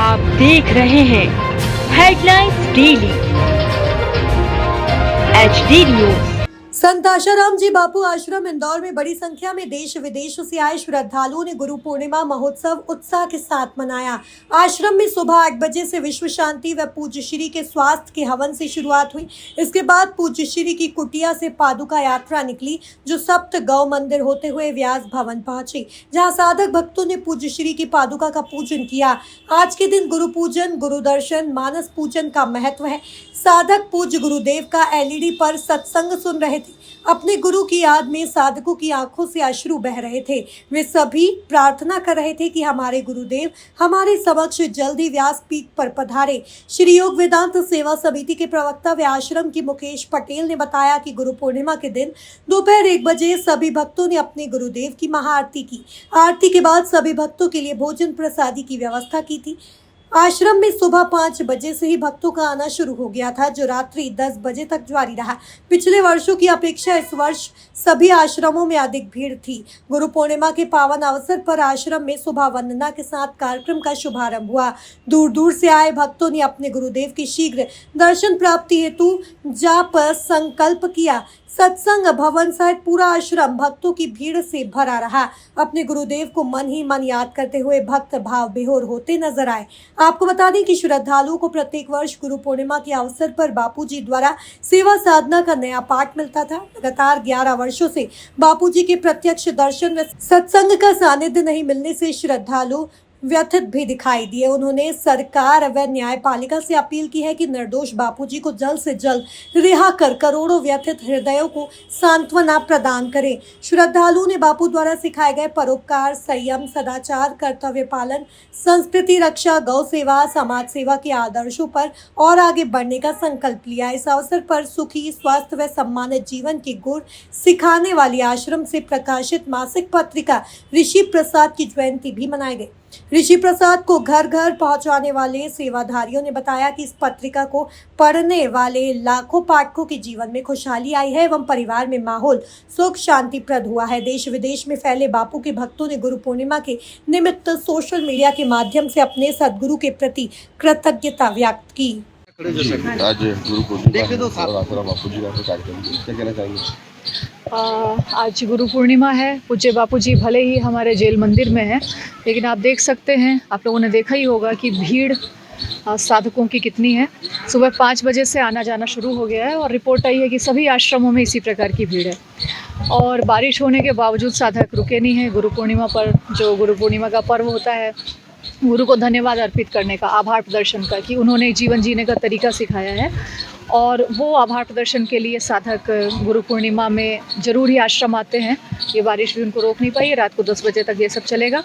आप देख रहे हैं हेडलाइंस डेली HD न्यूज। संत आशाराम जी बापू आश्रम इंदौर में बड़ी संख्या में देश विदेश से आए श्रद्धालुओं ने गुरु पूर्णिमा महोत्सव उत्साह के साथ मनाया। आश्रम में सुबह 8 बजे से विश्व शांति व पूज्य श्री के स्वास्थ्य के हवन से शुरुआत हुई। इसके बाद पूज्य श्री की कुटिया से पादुका यात्रा निकली, जो सप्त गौ मंदिर होते हुए व्यास भवन पहुंची, जहां साधक भक्तों ने पूज्य श्री की पादुका का पूजन किया। आज के दिन गुरु पूजन, गुरु दर्शन, मानस पूजन का महत्व है। साधक पूज्य गुरुदेव का LED पर सत्संग सुन रहे थे। अपने गुरु की याद में साधकों की आंखों से अश्रु बह रहे थे। वे सभी प्रार्थना कर रहे थे कि हमारे गुरुदेव हमारे समक्ष जल्द ही व्यासपीठ पर पधारे। श्री योग वेदांत सेवा समिति के प्रवक्ता व आश्रम की मुकेश पटेल ने बताया कि गुरु पूर्णिमा के दिन दोपहर 1 बजे सभी भक्तों ने अपने गुरुदेव की महाआरती की। आरती के बाद सभी भक्तों के लिए भोजन प्रसादी की व्यवस्था की थी। आश्रम में सुबह 5 बजे से ही भक्तों का आना शुरू हो गया था, जो रात्रि 10 बजे तक जारी रहा। पिछले वर्षों की अपेक्षा इस वर्ष सभी आश्रमों में अधिक भीड़ थी। गुरु पूर्णिमा के पावन अवसर पर आश्रम में सुबह वंदना के साथ कार्यक्रम का शुभारंभ हुआ। दूर दूर से आए भक्तों ने अपने गुरुदेव की शीघ्र दर्शन प्राप्ति हेतु जाप संकल्प किया। सत्संग भवन सहित पूरा आश्रम भक्तों की भीड़ से भरा रहा। अपने गुरुदेव को मन ही मन याद करते हुए भक्त भाव विभोर होते नजर आए। आपको बता दें कि श्रद्धालुओं को प्रत्येक वर्ष गुरु पूर्णिमा के अवसर पर बापूजी द्वारा सेवा साधना का नया पाठ मिलता था। लगातार 11 वर्षों से बापूजी के प्रत्यक्ष दर्शन व सत्संग का सानिध्य नहीं मिलने से श्रद्धालु व्यथित भी दिखाई दिए। उन्होंने सरकार व न्यायपालिका से अपील की है कि निर्दोष बापूजी को जल्द से जल्द रिहा कर करोड़ों व्यथित हृदयों को सांत्वना प्रदान करें। श्रद्धालुओं ने बापू द्वारा सिखाए गए परोपकार, संयम, सदाचार, कर्तव्य पालन, संस्कृति रक्षा, गौ सेवा, समाज सेवा के आदर्शों पर और आगे बढ़ने का संकल्प लिया। इस अवसर पर सुखी, स्वस्थ व सम्मानित जीवन के गुर सिखाने वाली आश्रम से प्रकाशित मासिक पत्रिका ऋषि प्रसाद की जयंती भी मनाई गई। ऋषि प्रसाद को घर घर पहुंचाने वाले सेवाधारियों ने बताया कि इस पत्रिका को पढ़ने वाले लाखों पाठकों के जीवन में खुशहाली आई है एवं परिवार में माहौल सुख शांति प्रद हुआ है। देश विदेश में फैले बापू के भक्तों ने गुरु पूर्णिमा के निमित्त सोशल मीडिया के माध्यम से अपने सदगुरु के प्रति कृतज्ञता व्यक्त की। आज गुरु पूर्णिमा और बापूजी का कार्यक्रम, क्या कहना चाहेंगे? आज गुरु पूर्णिमा है। पूज्य बापूजी भले ही हमारे जेल मंदिर में हैं, लेकिन आप देख सकते हैं, आप लोगों ने देखा ही होगा कि भीड़ साधकों की कितनी है। सुबह 5 बजे से आना जाना शुरू हो गया है और रिपोर्ट आई है कि सभी आश्रमों में इसी प्रकार की भीड़ है। और बारिश होने के बावजूद साधक रुके नहीं हैं। गुरु पूर्णिमा पर, जो गुरु पूर्णिमा का पर्व होता है, गुरु को धन्यवाद अर्पित करने का, आभार प्रदर्शन का, कि उन्होंने जीवन जीने का तरीका सिखाया है। और वो आभार प्रदर्शन के लिए साधक गुरु पूर्णिमा में ज़रूर ही आश्रम आते हैं। ये बारिश भी उनको रोक नहीं पाई। रात को 10 बजे तक ये सब चलेगा।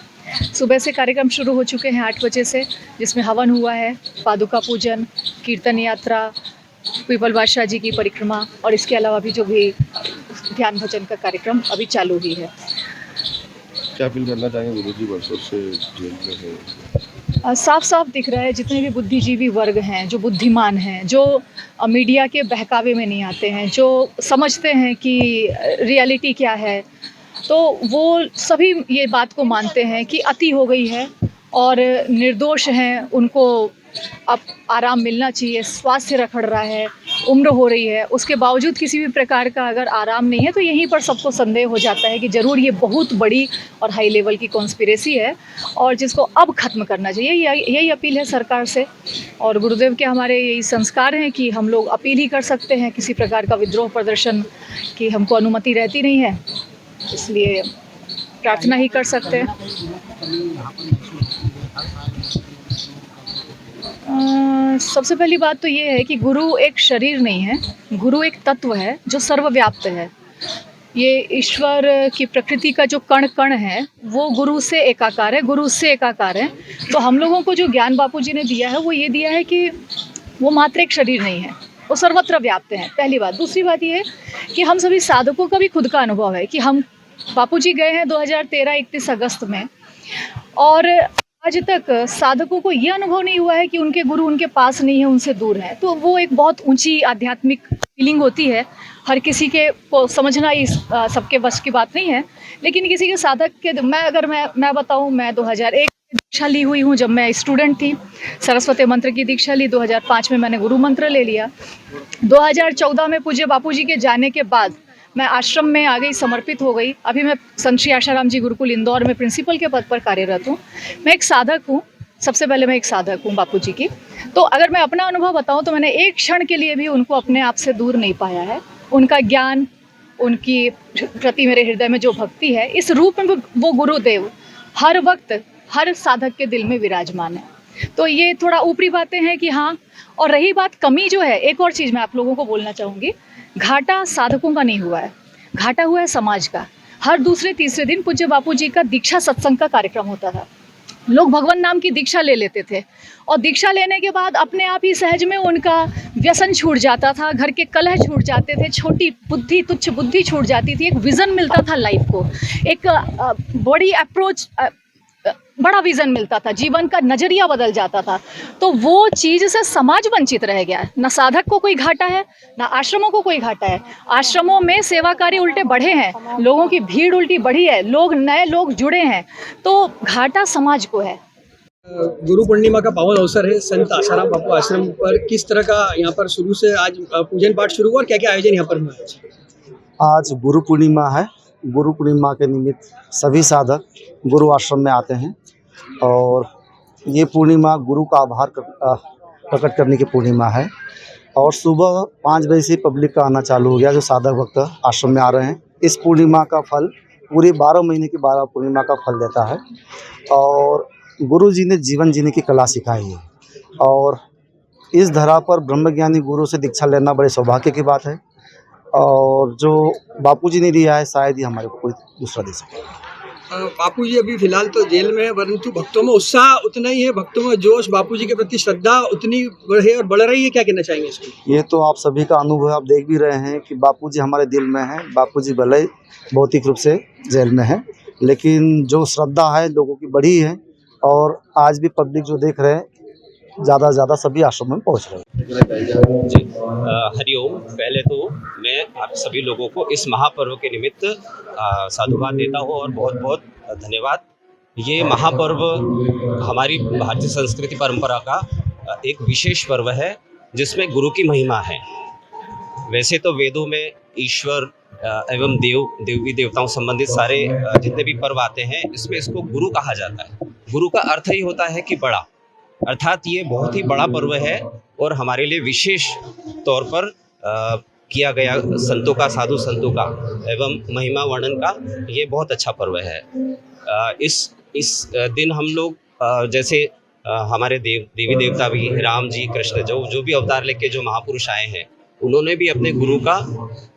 सुबह से कार्यक्रम शुरू हो चुके हैं 8 बजे से, जिसमें हवन हुआ है, पादुका पूजन, कीर्तन यात्रा, पीपल बादशाह जी की परिक्रमा और इसके अलावा भी जो भी ध्यान भजन का कार्यक्रम अभी चालू ही है। क्या अपील करना चाहेंगे? गुरुजी वर्षों से जेल में है। साफ साफ दिख रहा है, जितने भी बुद्धिजीवी वर्ग हैं, जो बुद्धिमान हैं, जो मीडिया के बहकावे में नहीं आते हैं, जो समझते हैं कि रियलिटी क्या है, तो वो सभी ये बात को मानते हैं कि अति हो गई है और निर्दोष हैं, उनको अब आराम मिलना चाहिए। स्वास्थ्य रखड़ रहा है, उम्र हो रही है, उसके बावजूद किसी भी प्रकार का अगर आराम नहीं है, तो यहीं पर सबको संदेह हो जाता है कि ज़रूर ये बहुत बड़ी और हाई लेवल की कॉन्स्पिरेसी है और जिसको अब ख़त्म करना चाहिए। यही अपील है सरकार से। और गुरुदेव के हमारे यही संस्कार हैं कि हम लोग अपील ही कर सकते हैं। किसी प्रकार का विद्रोह प्रदर्शन की हमको अनुमति रहती नहीं है, इसलिए प्रार्थना ही कर सकते हैं। सबसे पहली बात तो ये है कि गुरु एक शरीर नहीं है, गुरु एक तत्व है जो सर्वव्याप्त है। ये ईश्वर की प्रकृति का जो कण कण है, वो गुरु से एकाकार है, गुरु से एकाकार है। तो हम लोगों को जो ज्ञान बापूजी ने दिया है, वो ये दिया है कि वो मात्र एक शरीर नहीं है, वो सर्वत्र व्याप्त है, पहली बात। दूसरी बात ये है कि हम सभी साधकों का भी खुद का अनुभव है कि हम बापूजी गए हैं 2013 31 अगस्त में, और आज तक साधकों को ये अनुभव नहीं हुआ है कि उनके गुरु उनके पास नहीं है, उनसे दूर है। तो वो एक बहुत ऊंची आध्यात्मिक फीलिंग होती है। हर किसी के को समझना इस सबके बस की बात नहीं है, लेकिन किसी के साधक के मैं बताऊं, मैं 2001 दीक्षा ली हुई हूँ जब मैं स्टूडेंट थी। सरस्वती मंत्र की दीक्षा ली, 2005 में मैंने गुरु मंत्र ले लिया। 2014 में पूज्य बापूजी के जाने के बाद मैं आश्रम में आ गई, समर्पित हो गई। अभी मैं संत श्री आशाराम जी गुरुकुल इंदौर में प्रिंसिपल के पद पर कार्यरत हूँ। मैं एक साधक हूँ, सबसे पहले मैं एक साधक हूँ बापूजी की। तो अगर मैं अपना अनुभव बताऊँ तो मैंने एक क्षण के लिए भी उनको अपने आप से दूर नहीं पाया है। उनका ज्ञान, उनकी प्रति मेरे हृदय में जो भक्ति है, इस रूप में वो गुरुदेव हर वक्त हर साधक के दिल में विराजमान है। तो ये थोड़ा ऊपरी बातें हैं कि हाँ। और रही बात कमी जो है, एक और चीज़ मैं आप लोगों को बोलना चाहूँगी, घाटा साधकों का नहीं हुआ है, घाटा हुआ है समाज का। हर दूसरे तीसरे दिन पूज्य बापूजी का दीक्षा सत्संग का कार्यक्रम होता था। लोग भगवान नाम की दीक्षा ले लेते थे और दीक्षा लेने के बाद अपने आप ही सहज में उनका व्यसन छूट जाता था, घर के कलह छूट जाते थे, छोटी बुद्धि, तुच्छ बुद्धि छूट जाती थी। एक विज़न मिलता था लाइफ को, एक बड़ी अप्रोच, बड़ा विज़न मिलता था, जीवन का नज़रिया बदल जाता था। तो वो चीज़ से समाज वंचित रह गया है। ना साधक को कोई घाटा है, ना आश्रमों को कोई घाटा है। आश्रमों में सेवा कार्य उल्टे बढ़े हैं, लोगों की भीड़ उल्टी बढ़ी है, लोग नए लोग जुड़े हैं, तो घाटा समाज को है। गुरु पूर्णिमा का पावन अवसर है। संत आशाराम बापू आश्रम पर किस तरह का यहाँ पर शुरू से आज पूजन पाठ शुरू हुआ और क्या क्या आयोजन यहाँ पर हुआ? आज गुरु पूर्णिमा है। गुरु पूर्णिमा के निमित्त सभी साधक गुरु आश्रम में आते हैं और ये पूर्णिमा गुरु का आभार प्रकट करने की पूर्णिमा है। और सुबह 5 बजे से पब्लिक का आना चालू हो गया, जो साधक भक्त आश्रम में आ रहे हैं। इस पूर्णिमा का फल पूरे 12 महीने की 12 पूर्णिमा का फल देता है। और गुरु जी ने जीवन जीने की कला सिखाई है और इस धरा पर ब्रह्मज्ञानी गुरु से दीक्षा लेना बड़े सौभाग्य की बात है। और जो बापूजी ने दिया है शायद ही हमारे को कोई दूसरा दे सके। बापूजी अभी फिलहाल तो जेल में है, परंतु भक्तों में उत्साह उतना ही है, भक्तों में जोश, बापूजी के प्रति श्रद्धा उतनी बढ़े और बढ़ रही है। क्या कहना चाहेंगे इसको? ये तो आप सभी का अनुभव आप देख भी रहे हैं कि बापूजी हमारे दिल में है। बापूजी भले भौतिक रूप से जेल में है, लेकिन जो श्रद्धा है लोगों की बढ़ी है और आज भी पब्लिक जो देख रहे हैं ज़्यादा से ज़्यादा सभी आश्रम में पहुँच रहे हैं। जी, हरिओम। पहले तो मैं आप सभी लोगों को इस महापर्व के निमित्त साधुवाद देता हूँ और बहुत बहुत धन्यवाद। ये महापर्व हमारी भारतीय संस्कृति परंपरा का एक विशेष पर्व है जिसमें गुरु की महिमा है। वैसे तो वेदों में ईश्वर एवं देवी देवताओं संबंधित सारे जितने भी पर्व आते हैं, इसमें इसको गुरु कहा जाता है। गुरु का अर्थ ही होता है कि बड़ा, अर्थात ये बहुत ही बड़ा पर्व है और हमारे लिए विशेष तौर पर किया गया संतों का, साधु संतों का एवं महिमा वर्णन का ये बहुत अच्छा पर्व है। इस दिन हम लोग जैसे हमारे देवी देवता भी, राम जी, कृष्ण, जो भी अवतार लेके जो महापुरुष आए हैं, उन्होंने भी अपने गुरु का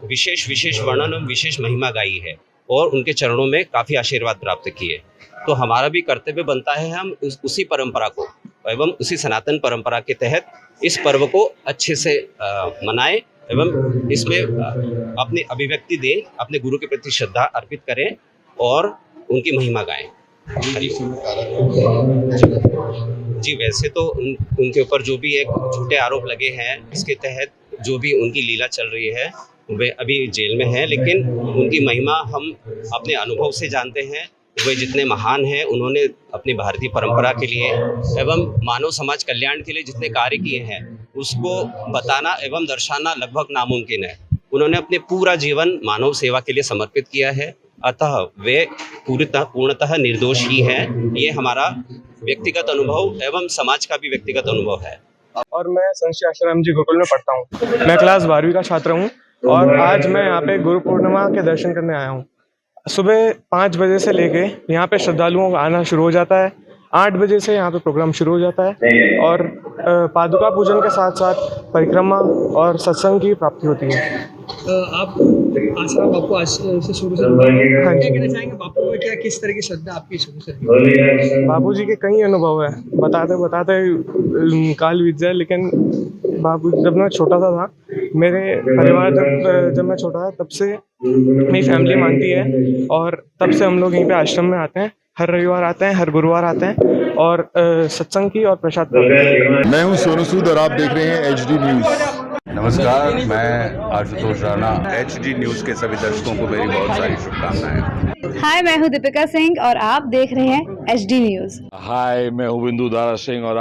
विशेष वर्णन और विशेष महिमा गाई है और उनके चरणों में काफ़ी आशीर्वाद प्राप्त किए। तो हमारा भी कर्तव्य बनता है हम उसी परंपरा को एवं उसी सनातन परंपरा के तहत इस पर्व को अच्छे से मनाएं एवं इसमें अपनी अभिव्यक्ति दें, अपने गुरु के प्रति श्रद्धा अर्पित करें और उनकी महिमा गाएं। हरिओम। जी, वैसे तो उनके ऊपर जो भी एक झूठे आरोप लगे हैं, इसके तहत जो भी उनकी लीला चल रही है, वे अभी जेल में हैं, लेकिन उनकी महिमा हम अपने अनुभव से जानते हैं। वे जितने महान हैं, उन्होंने अपनी भारतीय परंपरा के लिए एवं मानव समाज कल्याण के लिए जितने कार्य किए हैं, उसको बताना एवं दर्शाना लगभग नामुमकिन है। उन्होंने अपने पूरा जीवन मानव सेवा के लिए समर्पित किया है, अतः वे पूर्णतः निर्दोष ही हैं। ये हमारा व्यक्तिगत अनुभव एवं समाज का भी व्यक्तिगत अनुभव है। और मैं संत श्री आशाराम जी गुरुकुल में पढ़ता हूँ। मैं क्लास 12वीं का छात्र हूँ और आज मैं यहाँ पे गुरु पूर्णिमा के दर्शन करने आया हूँ। सुबह 5 बजे से लेके यहाँ पे श्रद्धालुओं का आना शुरू हो जाता है। 8 बजे से यहाँ पे प्रोग्राम शुरू हो जाता है और पादुका पूजन के साथ साथ परिक्रमा और सत्संग की प्राप्ति होती है। आप आश्रम बापू आश्रम से शुरू से हाँ जी। क्या कहना चाहेंगे? बापू में क्या किस तरह की श्रद्धा आपकी शुरू से? बापू जी के कई अनुभव है, बताते बताते काल बीत जाए, लेकिन बापू जब मैं छोटा सा था, मेरे परिवार जब मैं छोटा था तब से मेरी फैमिली मानती है और तब से हम लोग यहीं पे आश्रम में आते हैं। हर रविवार आते हैं, हर गुरुवार आते हैं और सत्संग की और प्रसाद। मैं हूं सोनू सूद और आप देख रहे हैं HD न्यूज़। नमस्कार, मैं आशुतोष राणा। HD न्यूज़ के सभी दर्शकों को मेरी बहुत सारी शुभकामनाएं। हाय, मैं हूँ दीपिका सिंह और आप देख रहे हैं HD न्यूज़। हाय, मैं हूँ बिंदु दारा सिंह और